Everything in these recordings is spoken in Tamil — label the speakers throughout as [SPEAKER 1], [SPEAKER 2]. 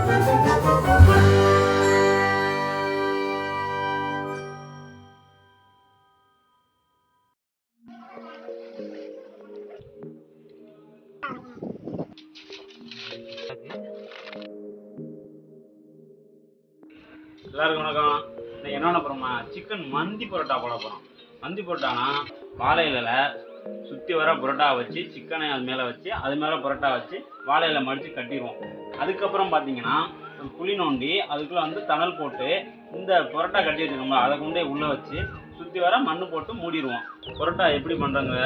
[SPEAKER 1] எல்லாருக்கும் வணக்கம். இன்னைக்கு என்ன பண்ண போறோம்னா சிக்கன் மந்தி பரோட்டா போட போறோம். மந்தி பரோட்டானா வாழை இலையில சுற்றி வர பரோட்டா வச்சு சிக்கனை அது மேலே வச்சு அது மேலே பரோட்டா வச்சு வாழை இலை மடித்து கட்டிடுவோம். அதுக்கப்புறம் பார்த்தீங்கன்னா குழி நோண்டி அதுக்குள்ளே வந்து தணல் போட்டு இந்த பரோட்டா கட்டி வச்சுக்கோங்களா அதை கொண்டே உள்ளே வச்சு சுற்றி வர மண் போட்டு மூடிடுவோம். பரோட்டா எப்படி பண்ணுறாங்க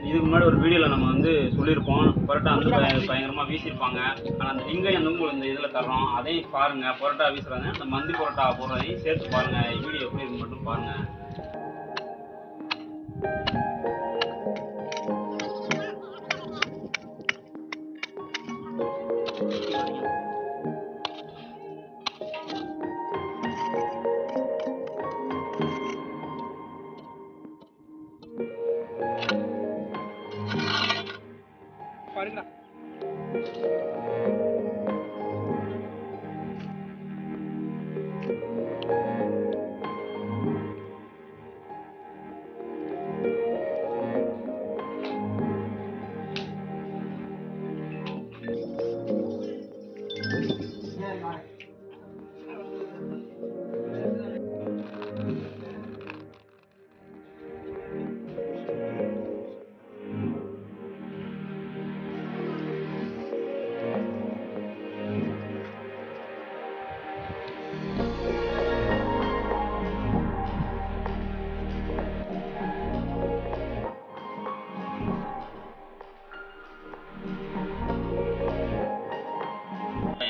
[SPEAKER 1] இதுக்கு முன்னாடி ஒரு வீடியோவில் நம்ம வந்து சொல்லியிருப்போம். பரோட்டா வந்து பயங்கரமாக வீசியிருப்பாங்க. ஆனால் அந்த லிங்கையும் வந்து உங்களுக்கு இந்த இதில் தர்றோம், அதையும் பாருங்கள். பரோட்டா வீசுறாங்க அந்த மந்தி பரோட்டா போடுறதையும் சேர்த்து பாருங்கள். வீடியோ எப்படி இருக்கு மட்டும் பாருங்கள். பாருங்களா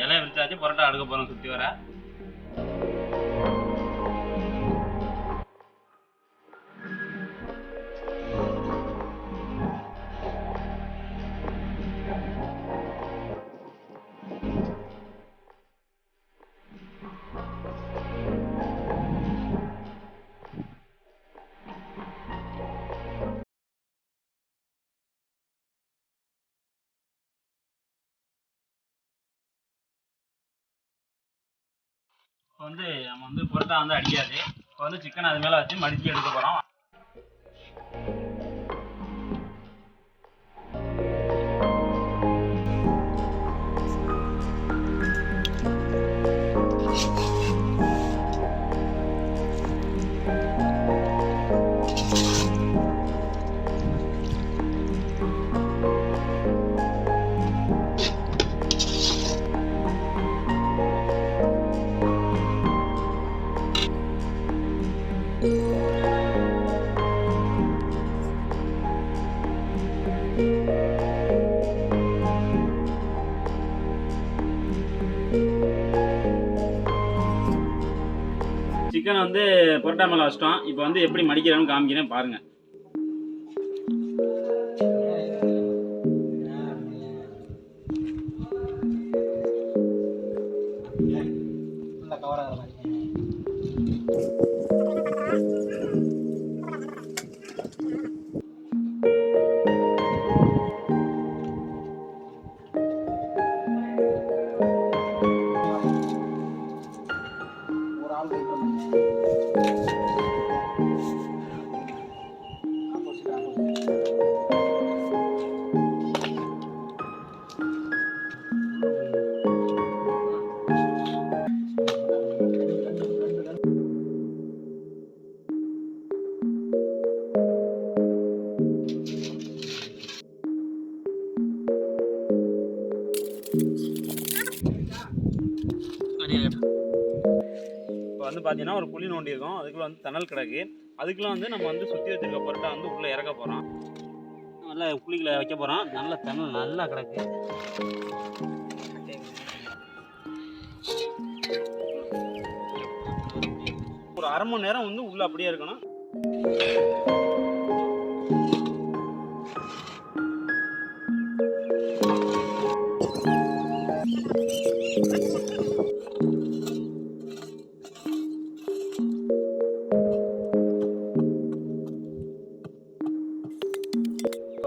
[SPEAKER 1] இலையை விரிச்சாச்சு, பரோட்டா எடுக்க போகிறோம் சுற்றி வர. இப்போ வந்து நம்ம வந்து பரோட்டா வந்து அடிக்காது. இப்போ வந்து சிக்கன் அது மேலே வச்சு மடித்து எடுக்க போகிறோம். சிக்கன் வந்து பரோட்டா மேலே வச்சிட்டோம். இப்போ வந்து எப்படி மடிக்கிறேன்னு காமிக்கிறேன் பாருங்கள். இப்போ வந்து பார்த்தீங்கன்னா ஒரு குழி நோண்டி இருக்கும், அதுக்குள்ள வந்து தணல் கிடக்கு. அதுக்குள்ள வந்து நம்ம வந்து சுற்றி வச்சிருக்க பரோட்டா வந்து உள்ளே இறக்க போகிறோம். நல்லா குழிகளை வைக்க போகிறோம். நல்ல தணல் நல்லா கிடக்கு. ஒரு அரை மணி நேரம் வந்து உள்ளே அப்படியே இருக்கணும்.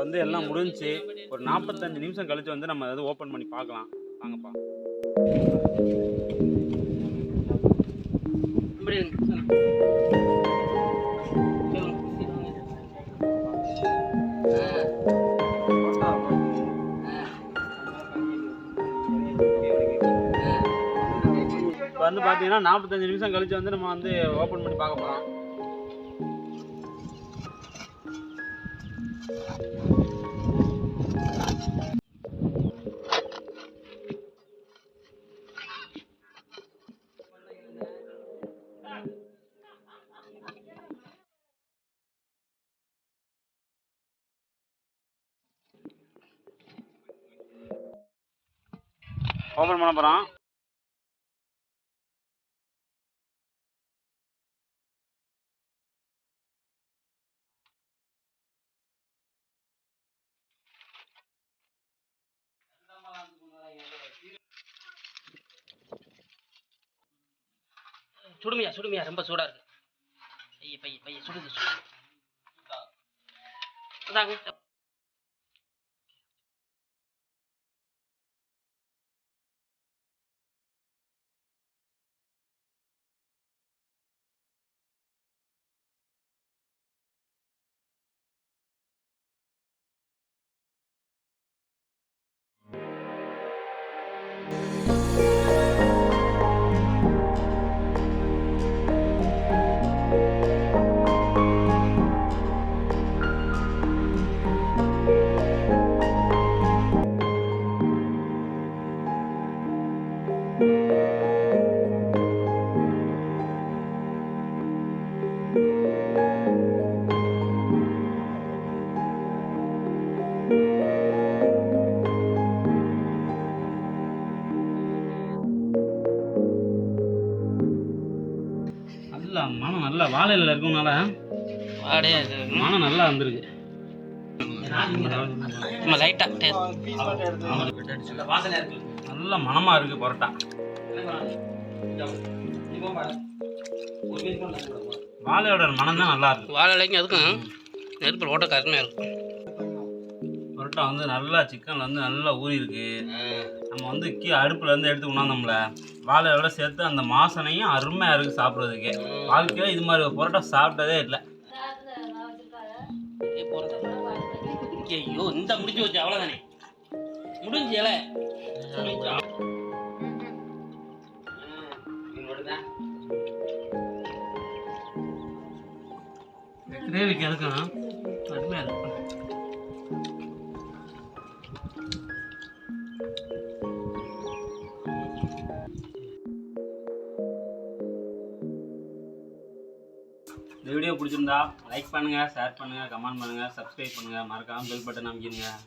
[SPEAKER 1] வந்து எல்லாம் முடிஞ்சு ஒரு 45 நிமிஷம் கழிச்சு வந்து நம்ம அதை ஓப்பன் பண்ணி பார்க்கலாம். வாங்கப்பா. இப்போ வந்து பார்த்தீங்கன்னா 45 நிமிஷம் கழிச்சு வந்து நம்ம வந்து ஓப்பன் பண்ணி பார்க்க போகிறோம். ஓப்பன் பண்ண போகிறோம்.
[SPEAKER 2] சுடுமையா ரொம்ப சூடா இருக்கு. பைய சுடுது.
[SPEAKER 1] நல்லா மனம் நல்லா வாழையில இருக்கனால மனம் நல்லா வந்திருக்கு. நல்ல மனமா இருக்கு பரோட்டா. வாழையோட மனம் தான் நல்லா இருக்கு.
[SPEAKER 2] வாழை இலைக்கும் அதுக்கும் நெருப்பில் ஓட்ட கருமையாக இருக்கும்.
[SPEAKER 1] பரோட்டா வந்து நல்லா சிக்கன்ல வந்து நல்லா ஊறி இருக்கு. நம்ம வந்து அடுப்புல இருந்து எடுத்து கொண்டாந்தோம்ல, வாழையோட சேர்த்து அந்த வாசனையும் அருமையா இருக்கு சாப்பிட்றதுக்கு. வாழ்க்கையில இது மாதிரி பரோட்டா சாப்பிட்டதே இல்லை.
[SPEAKER 2] ஐயோ இந்த முடிஞ்சு வச்சு அவ்வளோதானே முடிஞ்சல.
[SPEAKER 1] கிரேவிக்கு எதுக்கும் அருமையா இருக்கும். இந்த வீடியோ பிடிச்சிருந்தா லைக் பண்ணுங்க, ஷேர் பண்ணுங்க, கமெண்ட் பண்ணுங்க, சப்ஸ்கிரைப் பண்ணுங்க, மறக்காம பெல் பட்டன் அமைக்கிடுங்க.